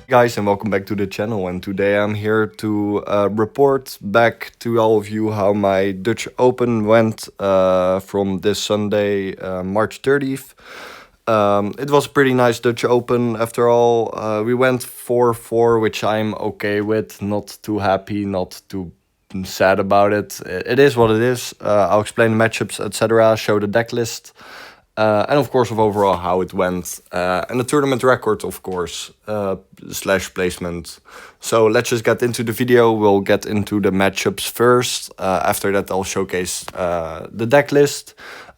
Guys, and welcome back to the channel. And today I'm here to report back to all of you how my Dutch Open went from this Sunday, March 30th. It was a pretty nice Dutch Open after all. We went 4-4, which I'm okay with. Not too happy, not too sad about it. It is what it is. I'll explain the matchups, etc., show the deck list. And of course of overall how it went. And the tournament record, of course, slash placement. So let's just get into the video. We'll get into the matchups first. After that I'll showcase the deck list.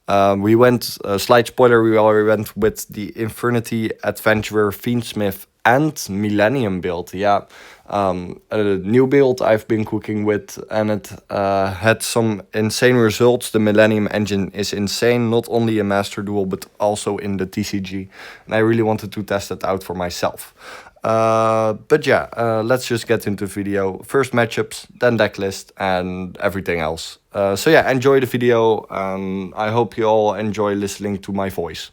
We went, slight spoiler, we already went with the Infernity Adventurer Fiendsmith and Millennium build. Yeah, a new build I've been cooking with, and it had some insane results. The Millennium engine is insane, not only in Master Duel but also in the TCG, and I really wanted to test it out for myself. But yeah, let's just get into the video. First matchups, then deck list, and everything else. So yeah, enjoy the video. I hope you all enjoy listening to my voice.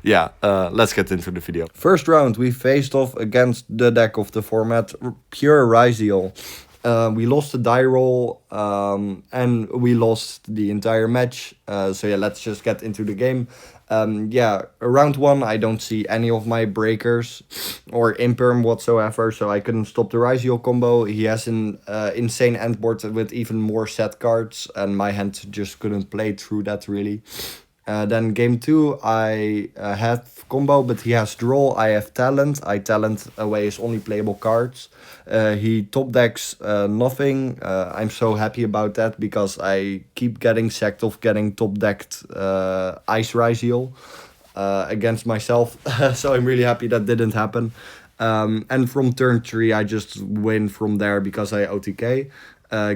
Yeah, let's get into the video. First round, we faced off against the deck of the format, Pure Ryziel. We lost the die roll, and we lost the entire match. So yeah, let's just get into the game. Yeah, round one, I don't see any of my breakers or imperm whatsoever, so I couldn't stop the Ryziel combo. He has an insane end board with even more set cards, and my hand just couldn't play through that really. Then game two, I have combo, but he has draw, I have talent. I talent away his only playable cards. He top decks nothing. I'm so happy about that because I keep getting sacked of getting top decked Ice Ryziel against myself. So I'm really happy that didn't happen. And from turn 3, I just win from there because I OTK.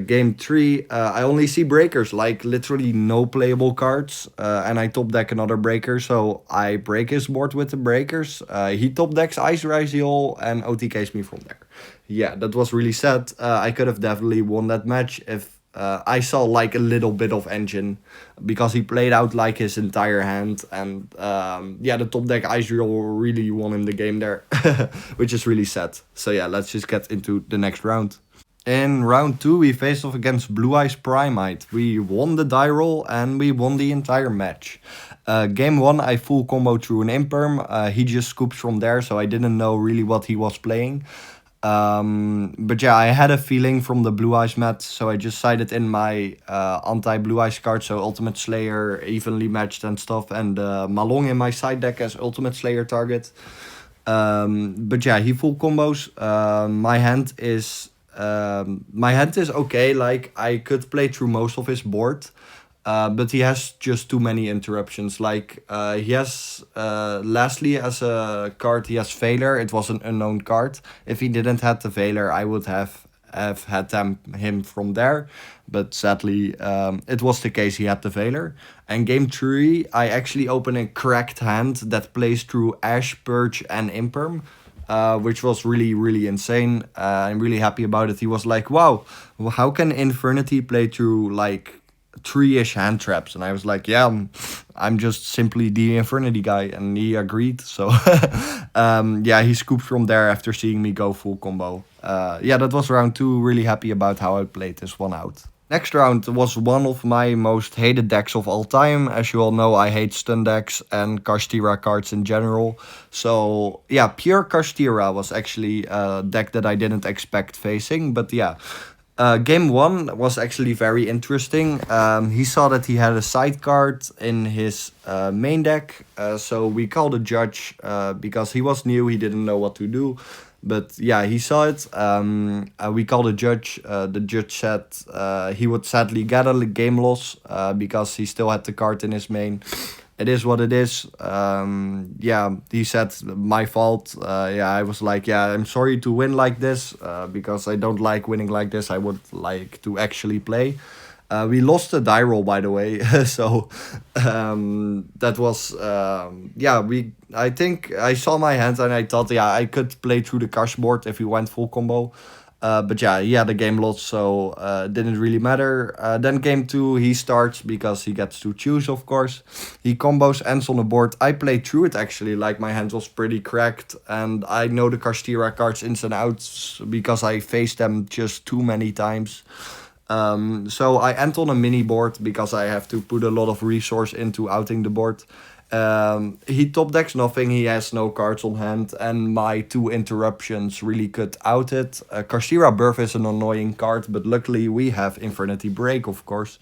Game 3, I only see breakers, like literally no playable cards, and I top deck another breaker, so I break his board with the breakers. He top decks Ice Ryziel and OTKs me from there. Yeah, that was really sad. I could have definitely won that match if I saw like a little bit of engine, because he played out like his entire hand, and yeah, the top deck Ice Ryziel really won him the game there, which is really sad. So yeah, let's just get into the next round. In round 2, we faced off against Blue Eyes Primite. We won the die roll and we won the entire match. Game 1, I full combo through an imperm. He just scoops from there, so I didn't know really what he was playing. But yeah, I had a feeling from the Blue Eyes mat, so I just sided in my anti-Blue Eyes card, so Ultimate Slayer, evenly matched and stuff, and Malong in my side deck as Ultimate Slayer target. But yeah, he full combos. My hand is okay, like I could play through most of his board, but he has just too many interruptions. Like he has lastly as a card, he has Failure. It was an unknown card. If he didn't have the Failure, I would have had him from there, but sadly it was the case, he had the Failure. And game 3, I actually open a cracked hand that plays through Ash, Purge and Imperm, which was really, really insane. I'm really happy about it. He was like, wow, how can Infernity play through like 3-ish hand traps? And I was like, yeah, I'm just simply the Infernity guy. And he agreed. So yeah, he scooped from there after seeing me go full combo. Yeah, that was round 2. Really happy about how I played this one out. Next round was one of my most hated decks of all time. As you all know, I hate stun decks and Kashtira cards in general. So yeah, pure Kashtira was actually a deck that I didn't expect facing. But yeah, game 1 was actually very interesting. He saw that he had a side card in his main deck. So we called a judge because he was new, he didn't know what to do. But yeah, he saw it. We called a judge. The judge said he would sadly get a game loss because he still had the card in his main. It is what it is. Yeah, he said, my fault. Yeah, I was like, yeah, I'm sorry to win like this because I don't like winning like this. I would like to actually play. We lost the die roll, by the way. So that was yeah, I think I saw my hands and I thought, yeah, I could play through the cash board if we went full combo. But yeah, he had a game lost, so it didn't really matter. Then game two, he starts because he gets to choose, of course. He combos, ends on the board. I played through it actually, like my hand was pretty cracked, and I know the Kastira cards ins and outs because I faced them just too many times. So I end on a mini board because I have to put a lot of resource into outing the board. He top decks nothing, he has no cards on hand, and my two interruptions really could out it. Kashira Birth is an annoying card, but luckily we have Infernity Break, of course.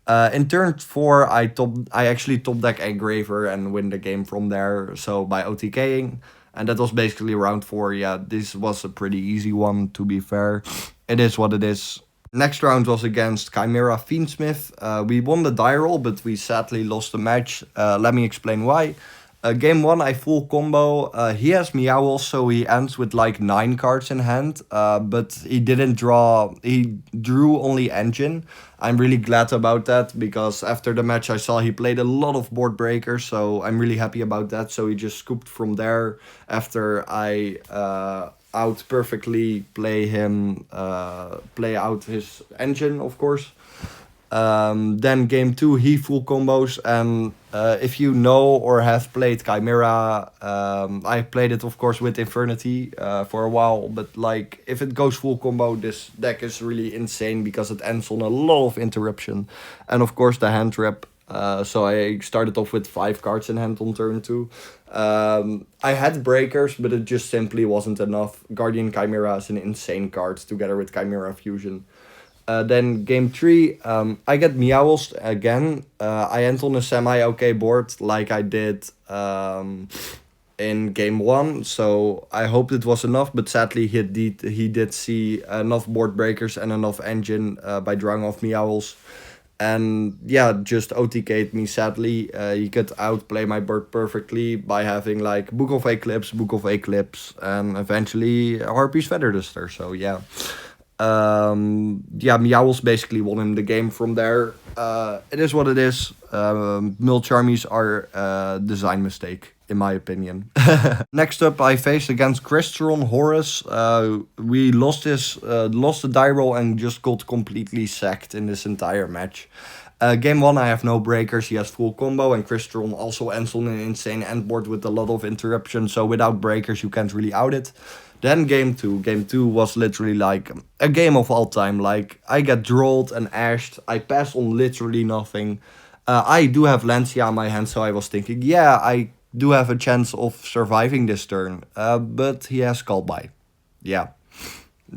In turn 4, I actually top deck Engraver and win the game from there, so by OTKing. And that was basically round 4. Yeah, this was a pretty easy one, to be fair. It is what it is. Next round was against Chimera Fiendsmith. We won the die roll, but we sadly lost the match. Let me explain why. Game 1, I full combo. He has Meowls, so he ends with like 9 cards in hand. But he didn't draw. He drew only Engine. I'm really glad about that because after the match I saw he played a lot of board breakers, so I'm really happy about that. So he just scooped from there after I out perfectly play out his Engine, of course. Then game 2, he full combos, and if you know or have played Chimera, I played it of course with Infernity for a while, but like if it goes full combo, this deck is really insane because it ends on a lot of interruption, and of course the hand trap. So I started off with 5 cards in hand on turn 2. I had breakers, but it just simply wasn't enough. Guardian Chimera is an insane card together with Chimera Fusion. Then game 3, I get Meowls again. I end on a semi-okay board like I did in game 1. So I hoped it was enough, but sadly he did see enough board breakers and enough Engine by drawing off Meowls. And yeah, just OTK'd me sadly. He could outplay my board perfectly by having like Book of Eclipse, and eventually Harpy's Feather Duster. So yeah. Yeah, Meowls basically won him the game from there. It is what it is. Milcharmies are a design mistake, in my opinion. Next up, I faced against Crystron Horus. We lost the die roll and just got completely sacked in this entire match. Game 1, I have no breakers, he has full combo, and Crystron also ends on an insane end board with a lot of interruptions, so without breakers you can't really out it. Then game 2. Game 2 was literally like a game of all time. Like, I get drawled and ashed, I pass on literally nothing. I do have Lancia in my hand, so I was thinking, yeah, I do have a chance of surviving this turn. But he has Call By. Yeah.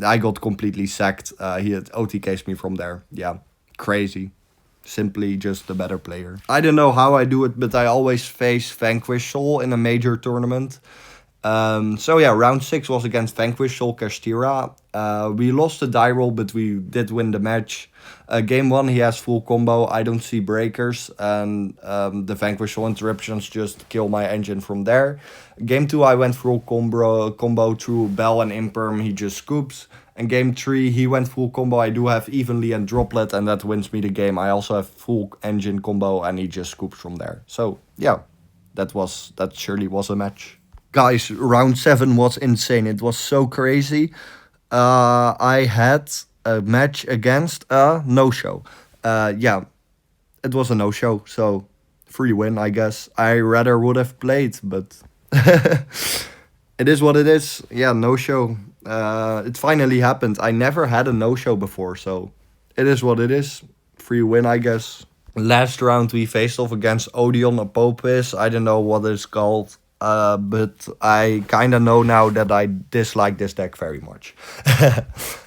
I got completely sacked. He had OTKs me from there. Yeah. Crazy. Simply just a better player. I don't know how I do it, but I always face Vanquish Soul in a major tournament. So yeah, round 6 was against Vanquish Soul Kastira. We lost the die roll, but we did win the match. Game 1, he has full combo. I don't see breakers, and the Vanquish Soul interruptions just kill my Engine from there. Game 2, I went full combo through Bell and Imperm. He just scoops. And game 3, he went full combo. I do have Evenly and Droplet, and that wins me the game. I also have full Engine combo, and he just scoops from there. So yeah, that surely was a match. Guys, round 7 was insane. It was so crazy. I had a match against a no-show. Yeah, it was a no-show, so free win, I guess. I rather would have played, but it is what it is. Yeah, no-show. It finally happened. I never had a no-show before, so it is what it is. Free win, I guess. Last round, we faced off against Odeon Apopis. I don't know what it's called. But I kind of know now that I dislike this deck very much.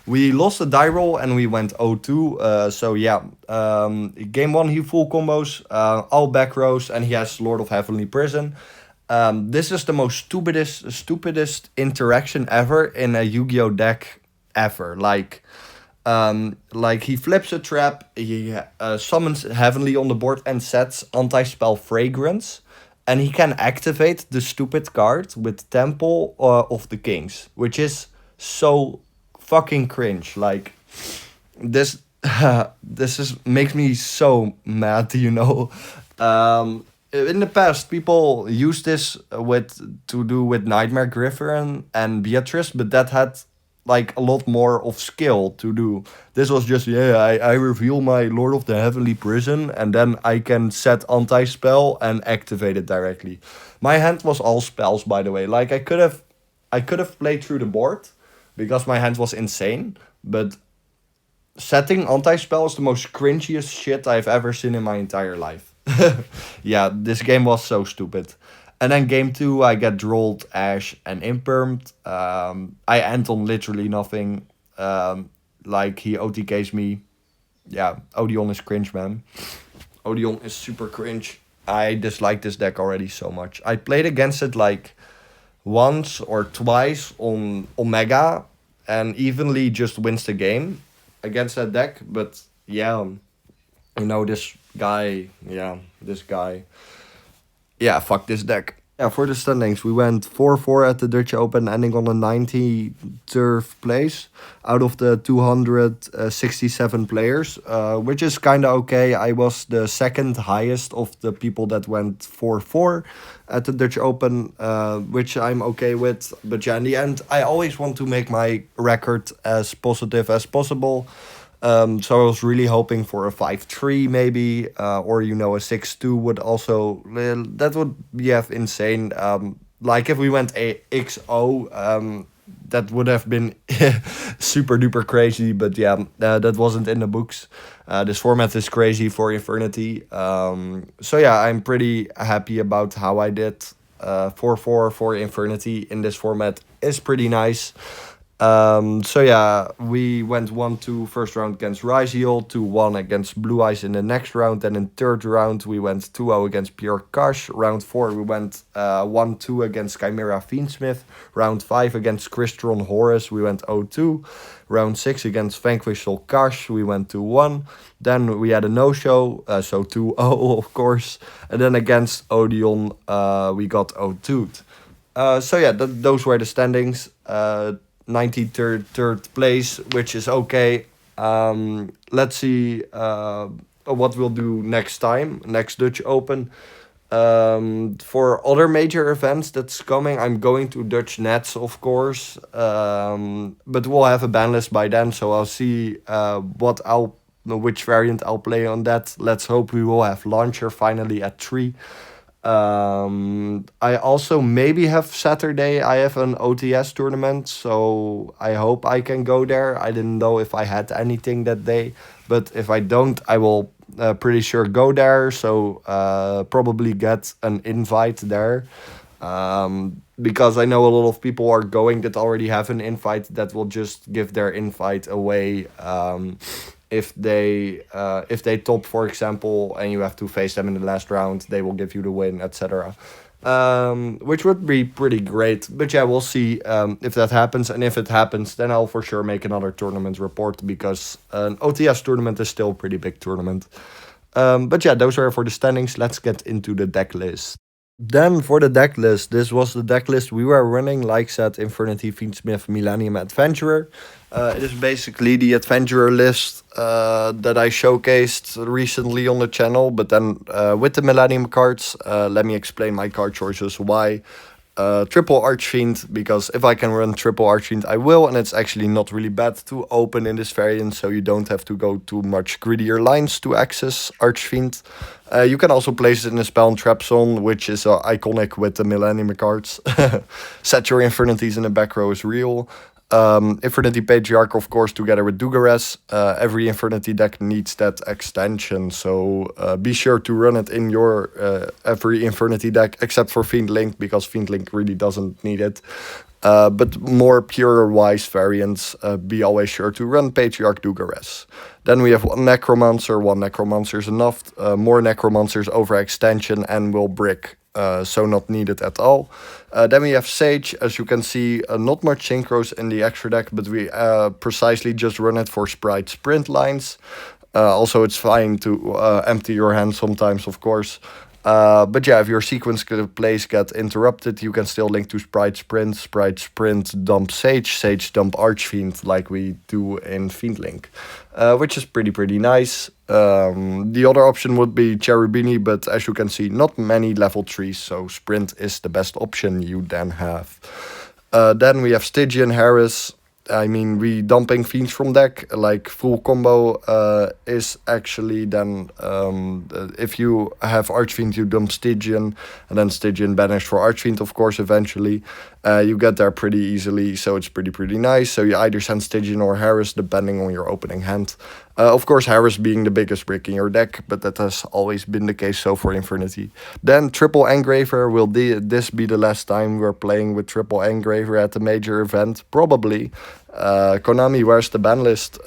We lost the die roll and we went 0-2. So yeah, game 1 he full combos, all back rows, and he has Lord of Heavenly Prison. This is the most stupidest interaction ever in a Yu-Gi-Oh deck ever. Like he flips a trap, he summons Heavenly on the board and sets anti-spell Fragrance. And he can activate the stupid card with Temple of the Kings, which is so fucking cringe. Like, this makes me so mad, you know. In the past, people used this to do with Nightmare Griffin and Beatrice, but that had like a lot more of skill to do. This was just, yeah, I reveal my Lord of the Heavenly Prison and then I can set anti-spell and activate it directly. My hand was all spells, by the way. Like I could have played through the board because my hand was insane, but setting anti-spell is the most cringiest shit I've ever seen in my entire life. Yeah, this game was so stupid. And then game two, I get Drolled, Ash, and Impermed. I end on literally nothing. Like, he OTKs me. Yeah, Odeon is cringe, man. Odeon is super cringe. I dislike this deck already so much. I played against it like once or twice on Omega and evenly just wins the game against that deck. But yeah, this guy, this guy. Yeah, fuck this deck. Yeah, for the standings, we went 4-4 at the Dutch Open, ending on the 93rd place out of the 267 players, which is kind of okay. I was the second highest of the people that went 4-4 at the Dutch Open, which I'm okay with. But yeah, in the end, I always want to make my record as positive as possible. So I was really hoping for a 5-3 maybe, or a 6-2 would also, that would be insane. Like if we went a XO, that would have been super duper crazy, but yeah, that wasn't in the books. This format is crazy for Infernity. So yeah, I'm pretty happy about how I did. 4-4 for Infernity in this format is pretty nice. So yeah, we went 1-2 first round against Ryziel, 2-1 against Blue Eyes in the next round, and in third round we went 2-0 against Pierre Cash. Round 4 we went 1-2 against Chimera Fiendsmith. Round 5 against Crystron Horus we went 0-2. Round 6 against Vanquish Cash we went 2-1. Then we had a no-show, so 2-0 of course. And then against Odeon we got 0-2'd. So yeah, those were the standings. 93rd place, which is okay. Let's see what we'll do next time, next Dutch Open. For other major events that's coming, I'm going to Dutch Nets, of course. But we'll have a ban list by then, so I'll see which variant I'll play on that. Let's hope we will have Launcher finally at 3. I also maybe have Saturday. I have an OTS tournament, so I hope I can go there. I didn't know if I had anything that day, but if I don't, I will pretty sure go there. So probably get an invite there. Because I know a lot of people are going that already have an invite that will just give their invite away. If they top, for example, and you have to face them in the last round, they will give you the win, etc. Which would be pretty great. But yeah, we'll see if that happens. And if it happens, then I'll for sure make another tournament report, because an OTS tournament is still a pretty big tournament. But yeah, those are for the standings. Let's get into the deck list. Then for the deck list, this was the deck list we were running, like said, Infernity Fiendsmith Millennium Adventurer. It is basically the Adventurer list that I showcased recently on the channel, but then with the Millennium cards. Let me explain my card choices, why. Triple Archfiend, because if I can run triple Archfiend, I will, and it's actually not really bad to open in this variant, so you don't have to go too much greedier lines to access Archfiend. You can also place it in a spell and trap zone, which is iconic with the Millennium cards. Set your Infinities in the back row is real. Infernity Patriarch, of course, together with Dugares. Every Infernity deck needs that extension, so be sure to run it in your every Infernity deck, except for Fiend Link, because Fiend Link really doesn't need it. But more pure-wise variants, be always sure to run Patriarch Dugares. Then we have one Necromancer is enough. More Necromancers over extension and will brick. So not needed at all. Then we have Sage. As you can see, not much synchros in the extra deck, but we precisely just run it for Sprite Sprint lines. Also, it's fine to empty your hand sometimes, of course. But yeah, if your sequence plays get interrupted, you can still link to Sprite Sprint dump Sage dump Archfiend, like we do in Fiend Link, which is pretty nice. The other option would be Cherubini, but as you can see, not many level 3s, so Sprint is the best option you then have. Then we have Stygian Harris. I mean, we dumping fiends from deck. Like full combo is actually then if you have Archfiend, you dump Stygian, and then Stygian banish for Archfiend, of course, eventually. You get there pretty easily, so it's pretty nice. So you either send Stygian or Harris, depending on your opening hand. Of course, Harris being the biggest brick in your deck, but that has always been the case so for Infernity. Then triple Engraver, will this be the last time we're playing with triple Engraver at the major event? Probably. Konami, where's the ban list?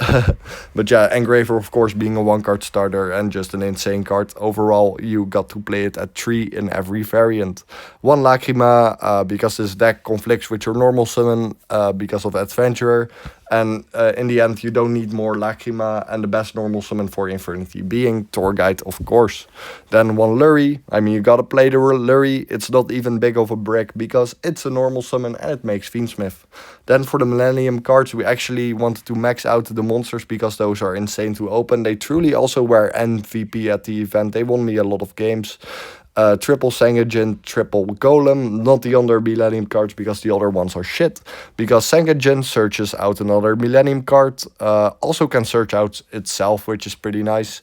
But yeah, Engraver, of course, being a one-card starter and just an insane card. Overall, you got to play it at 3 in every variant. 1 Lacrima, because this deck conflicts with your normal summon because of Adventurer. And in the end, you don't need more Lacrima, and the best normal summon for Infernity being Torguide, of course. Then 1 Lurry. I mean, you gotta play the Lurry. It's not even big of a brick because it's a normal summon and it makes Fiendsmith. Then for the Millennium cards, we actually wanted to max out the monsters because those are insane to open. They truly also were MVP at the event. They won me a lot of games. Triple Sangagen, triple Golem, not the other Millennium cards because the other ones are shit. Because Sangagen searches out another Millennium card, also can search out itself, which is pretty nice.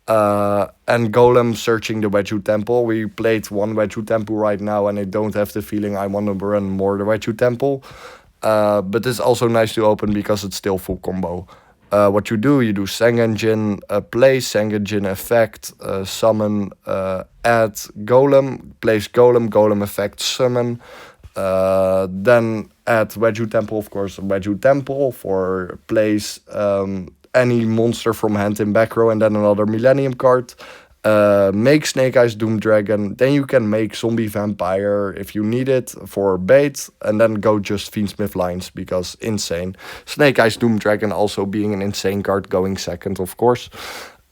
And Golem searching the Wedju Temple. We played 1 Wedju Temple right now, and I don't have the feeling I want to run more the Wedju Temple. But it's also nice to open because it's still full combo. What you do Sanganjin, play Sanganjin effect, summon, add Golem, place Golem, Golem effect, summon. Then add Wedju Temple, of course, Wedju Temple for place any monster from hand in back row, and then another Millennium card. Make Snake Eyes Doom Dragon, then you can make Zombie Vampire if you need it for bait, and then go just Fiendsmith lines because insane. Snake Eyes Doom Dragon also being an insane card going second, of course.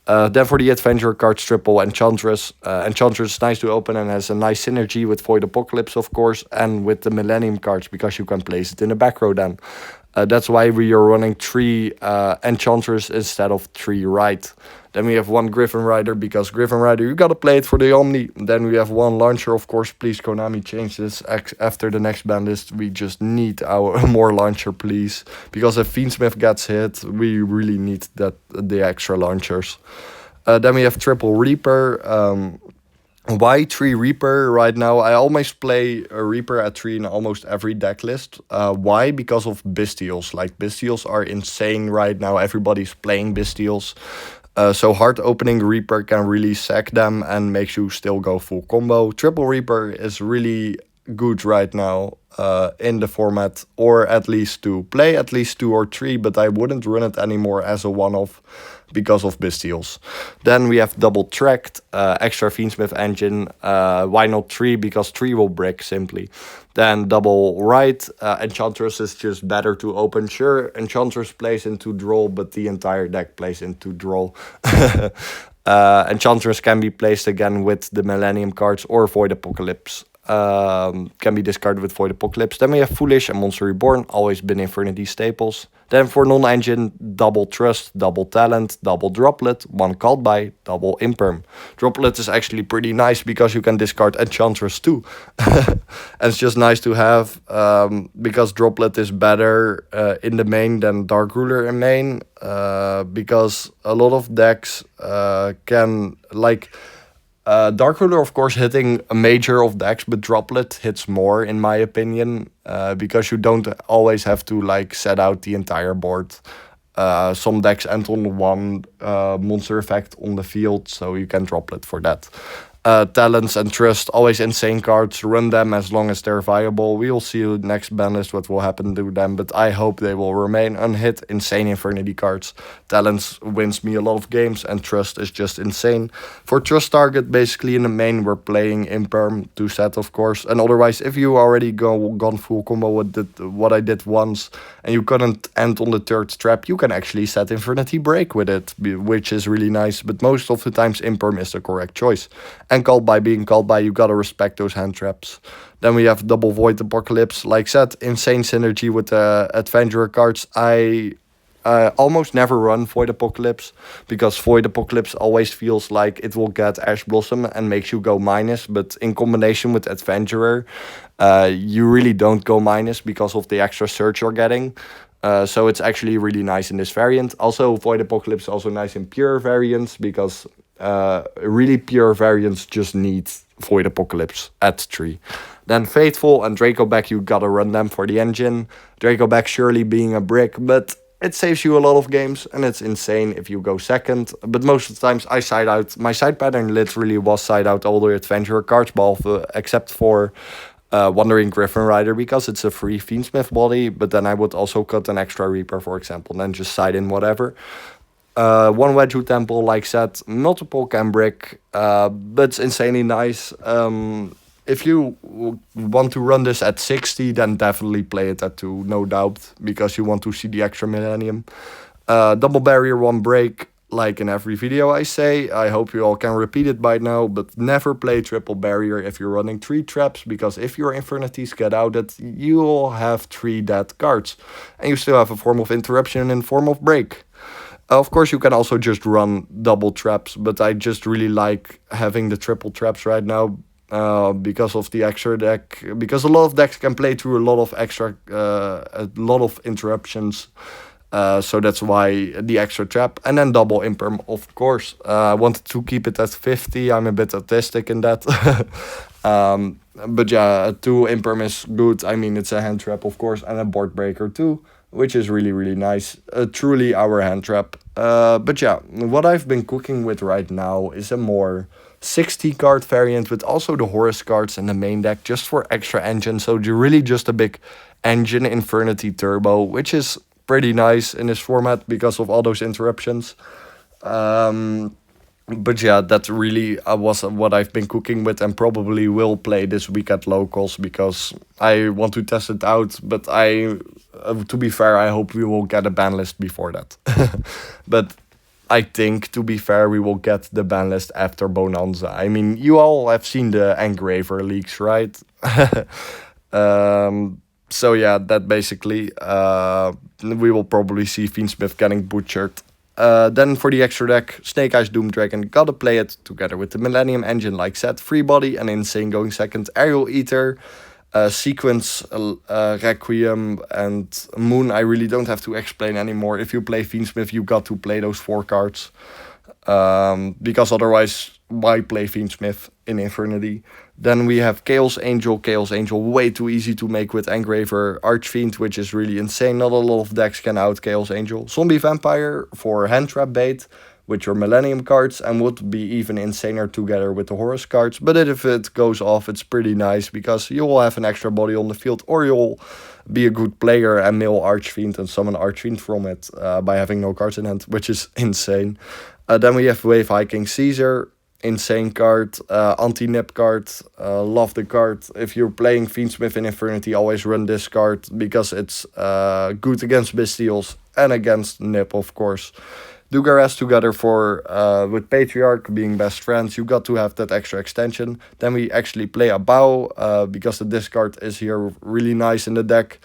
Then for the Adventurer cards, triple Enchantress. Enchantress is nice to open and has a nice synergy with Void Apocalypse, of course, and with the Millennium cards because you can place it in the back row then. That's why we are running 3 Enchantress instead of 3 right. Then we have 1 Griffin Rider because Griffin Rider, you gotta play it for the Omni. Then we have 1 Launcher, of course. Please, Konami, change this after the next ban list. We just need our more Launcher, please. Because if Fiendsmith gets hit, we really need the extra Launchers. Then we have triple Reaper. Why 3 Reaper right now? I always play a Reaper at 3 in almost every deck list. Why? Because of Bystials. Like, Bystials are insane right now. Everybody's playing Bystials. So hard opening Reaper can really sack them and makes you still go full combo. Triple Reaper is really good right now in the format, or at least to play at least 2 or 3, but I wouldn't run it anymore as a one-off because of Bystials. Then we have double tracked, extra Fiendsmith engine. Why not 3? Because 3 will break simply. Then double right, Enchantress is just better to open. Sure, Enchantress plays into draw, but the entire deck plays into draw. Enchantress can be placed again with the Millennium cards or Void Apocalypse. Can be discarded with Void Apocalypse. Then we have Foolish and Monster Reborn, always been Infernity staples. Then for non-engine, double Trust, double Talent, double Droplet, 1 Called By, double Imperm. Droplet is actually pretty nice because you can discard Enchantress too. And it's just nice to have because Droplet is better in the main than Dark Ruler in main because a lot of decks can like... Dark Ruler, of course, hitting a major of decks, but Droplet hits more, in my opinion, because you don't always have to like set out the entire board. Some decks end on 1 monster effect on the field, so you can Droplet for that. Talents and Trust, always insane cards. Run them as long as they're viable. We will see next ban list what will happen to them, but I hope they will remain unhit. Insane Infernity cards. Talents wins me a lot of games, and Trust is just insane. For Trust target, basically in the main, we're playing Imperm to set, of course. And otherwise, if you already gone full combo with what I did once, and you couldn't end on the 3rd trap, you can actually set Infernity Break with it, which is really nice. But most of the times, Imperm is the correct choice. And Called By being Called By, you gotta respect those hand traps. Then we have double Void Apocalypse. Like said, insane synergy with the Adventurer cards. I almost never run Void Apocalypse because Void Apocalypse always feels like it will get Ash Blossom and makes you go minus. But in combination with Adventurer, you really don't go minus because of the extra search you're getting. So it's actually really nice in this variant. Also, Void Apocalypse also nice in pure variants, because really pure variants just need Void Apocalypse at 3. Then Faithful and Dracoback, you gotta run them for the engine. Dracoback surely being a brick, but it saves you a lot of games, and it's insane if you go second. But most of the times I side out. My side pattern literally was side out all the adventurer cards, except for Wandering Griffin Rider, because it's a free Fiendsmith body. But then I would also cut an extra Reaper, for example, and then just side in whatever. One Wedgwood Temple, like said, multiple Cambric, but it's insanely nice. If you want to run this at 60, then definitely play it at 2, no doubt, because you want to see the extra Millennium. Double Barrier, 1 break, like in every video I say. I hope you all can repeat it by now, but never play Triple Barrier if you're running 3 traps, because if your Infernitys get outed, you'll have 3 dead cards. And you still have a form of interruption in form of break. Of course, you can also just run double traps, but I just really like having the triple traps right now. Because of the extra deck, because a lot of decks can play through a lot of interruptions, so that's why the extra trap. And then double imperm, of course. I wanted to keep it at 50. I'm a bit artistic in that. But yeah, 2 imperm is good. I mean, it's a hand trap, of course, and a board breaker too, which is really, really nice. Truly our hand trap. But yeah, what I've been cooking with right now is a more 60 card variant with also the Horus cards in the main deck, just for extra engine. So you're really just a big engine Infernity Turbo, which is pretty nice in this format because of all those interruptions. But yeah, that really was what I've been cooking with, and probably will play this week at locals, because I want to test it out. But to be fair, I hope we will get a ban list before that. But I think, to be fair, we will get the ban list after Bonanza. I mean, you all have seen the Engraver leaks, right? So yeah, that basically, we will probably see Fiendsmith getting butchered. Then for the extra deck, Snake Eyes Doom Dragon, gotta play it together with the Millennium Engine, like said. Free Body and Insane going second. Aerial Eater, Sequence, Requiem, and Moon, I really don't have to explain anymore. If you play Fiendsmith, you got to play those 4 cards. Because otherwise, why play Fiendsmith in Infernity? Then we have Chaos Angel, way too easy to make with Engraver. Archfiend, which is really insane. Not a lot of decks can out Chaos Angel. Zombie Vampire for hand trap bait with your Millennium cards, and would be even insaner together with the Horus cards. But if it goes off, it's pretty nice, because you will have an extra body on the field, or you'll be a good player and mill Archfiend and summon Archfiend from it by having no cards in hand, which is insane. Then we have Wave Hiking Caesar, insane card, anti-nip card, love the card. If you're playing Fiendsmith in Infernity, always run this card, because it's good against Bestials and against nip, of course. Dugares together for with Patriarch being best friends, you got to have that extra extension. Then we actually play a Bow, because the discard is here really nice in the deck,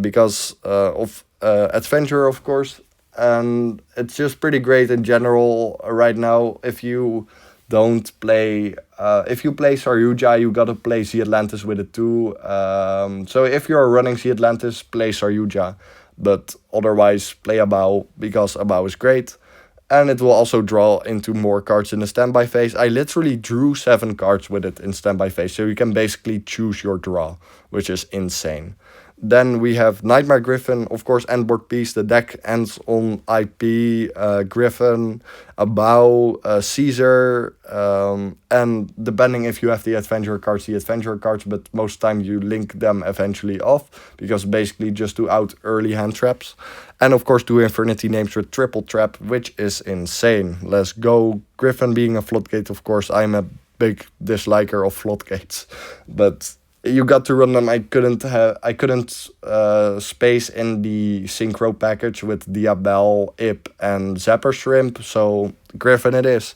because of Adventurer, of course. And it's just pretty great in general right now. If you don't play, if you play Saryuja, you gotta play Sea Atlantis with it too. So if you're running Sea Atlantis, play Saryuja. But otherwise, play a Bow, because a Bow is great. And it will also draw into more cards in the standby phase. I literally drew 7 cards with it in standby phase. So you can basically choose your draw, which is insane. Then we have Nightmare Griffin, of course, and board piece. The deck ends on IP, Griffin, a Bow, Caesar, and depending if you have the adventurer cards, but most time you link them eventually off, because basically just to out early hand traps. And of course 2 Infernity names with triple trap, which is insane. Let's go. Griffin being a floodgate, of course. I'm a big disliker of floodgates, but you got to run them. I couldn't space in the synchro package with Diabel, Ip, and Zapper Shrimp, so Griffin it is.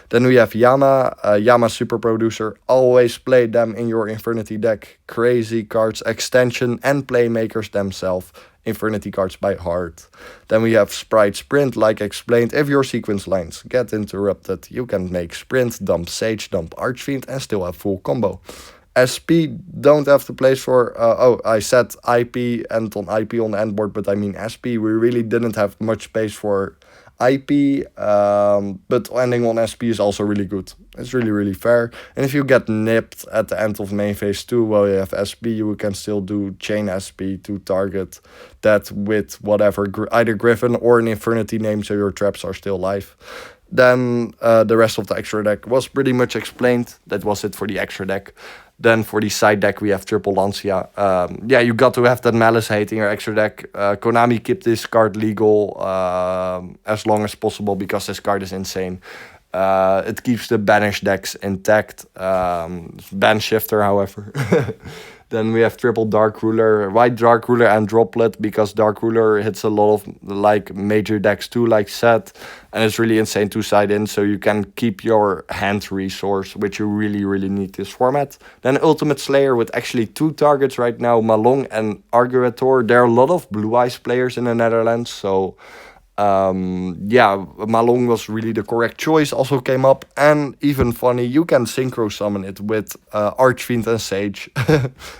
Then we have Yama Super Producer. Always play them in your Infernity deck. Crazy cards, extension, and playmakers themselves. Infernity cards by heart. Then we have Sprite Sprint, like explained. If your sequence lines get interrupted, you can make Sprint, dump Sage, dump Archfiend, and still have full combo. SP, don't have the place for, oh, I said IP and on IP on the end board, but I mean SP. We really didn't have much space for IP, but ending on SP is also really good. It's really, really fair. And if you get nipped at the end of main phase 2 while you have SP, you can still do chain SP to target that with whatever, either Griffin or an Infernity name, so your traps are still live. Then the rest of the extra deck was pretty much explained. That was it for the extra deck. Then for the side deck, we have Triple Lancia. Yeah, you got to have that Malice Hate in your extra deck. Konami kept this card legal as long as possible because this card is insane. It keeps the banish decks intact. Ban shifter, however. Then we have triple Dark Ruler, white Dark Ruler and Droplet, because Dark Ruler hits a lot of like major decks too, like Set, and it's really insane to side in, so you can keep your hand resource, which you really, really need this format. Then Ultimate Slayer with actually 2 targets right now, Malong and Arguator. There are a lot of Blue Eyes players in the Netherlands, so yeah, Malong was really the correct choice, also came up. And even funny, you can synchro summon it with Archfiend and Sage,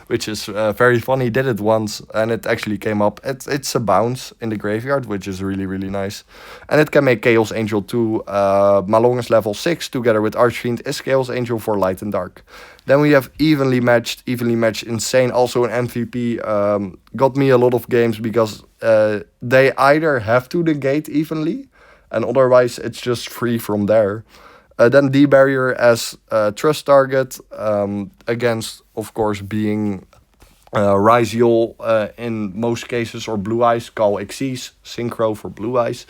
which is very funny. Did it once and it actually came up. It's a bounce in the graveyard, which is really, really nice. And it can make Chaos Angel too. Malong is level 6, together with Archfiend is Chaos Angel for light and dark. Then we have Evenly Matched Insane, also an MVP. Got me a lot of games because they either have to negate evenly, and otherwise it's just free from there. Then D-Barrier as trust target, against, of course, being Ryziel in most cases, or Blue Eyes, call Xyz, Synchro for Blue Eyes.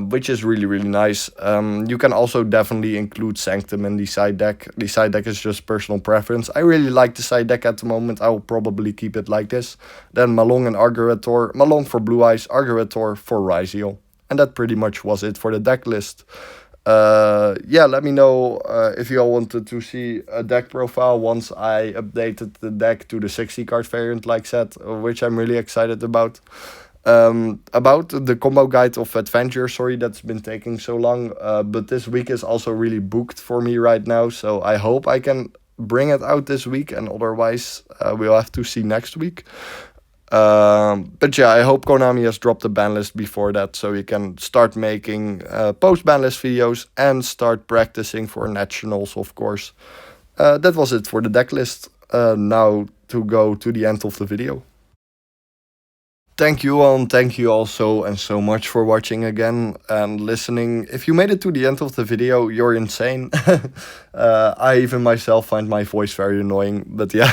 Which is really, really nice. You can also definitely include Sanctum in the side deck. The side deck is just personal preference. I really like the side deck at the moment. I will probably keep it like this. Then Malong and Arguator. Malong for Blue Eyes, Arguator for Ryziel. And that pretty much was it for the deck list. Yeah, let me know if you all wanted to see a deck profile once I updated the deck to the 60 card variant, like said, which I'm really excited about. About the combo guide of Adventure, sorry that's been taking so long, but this week is also really booked for me right now, so I hope I can bring it out this week, and otherwise we'll have to see next week. But yeah, I hope Konami has dropped the ban list before that, so we can start making post-ban list videos and start practicing for nationals, of course. That was it for the deck list. Now to go to the end of the video. Thank you all, and thank you all so much for watching again and listening. If you made it to the end of the video, you're insane. I even myself find my voice very annoying, but yeah,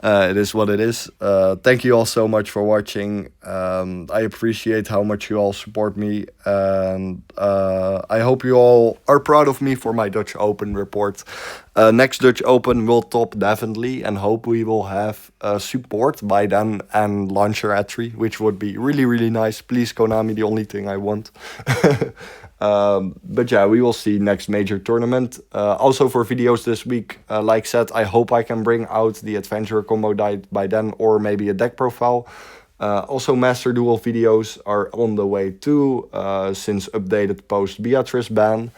it is what it is. Thank you all so much for watching. I appreciate how much you all support me, and I hope you all are proud of me for my Dutch Open report. Next Dutch Open will top definitely, and hope we will have support by then and launcher entry, which would be really, really nice. Please, Konami, the only thing I want. But yeah, we will see next major tournament. Also for videos this week, like said, I hope I can bring out the Adventure combo guide by then, or maybe a deck profile. Also Master Duel videos are on the way too, since updated post Beatrice ban.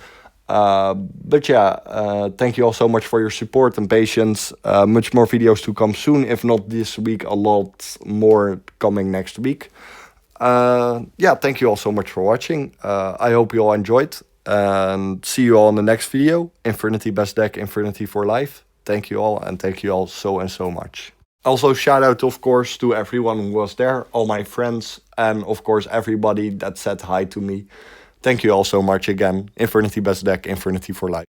But yeah, thank you all so much for your support and patience. Much more videos to come soon, if not this week, a lot more coming next week. Yeah, thank you all so much for watching. I hope you all enjoyed, and see you all in the next video. Infernity Best Deck, Infernity for Life. Thank you all, and thank you all so much. Also, shout out, of course, to everyone who was there, all my friends, and of course everybody that said hi to me. Thank you all so much again. Infernity Best Deck, Infernity for Life.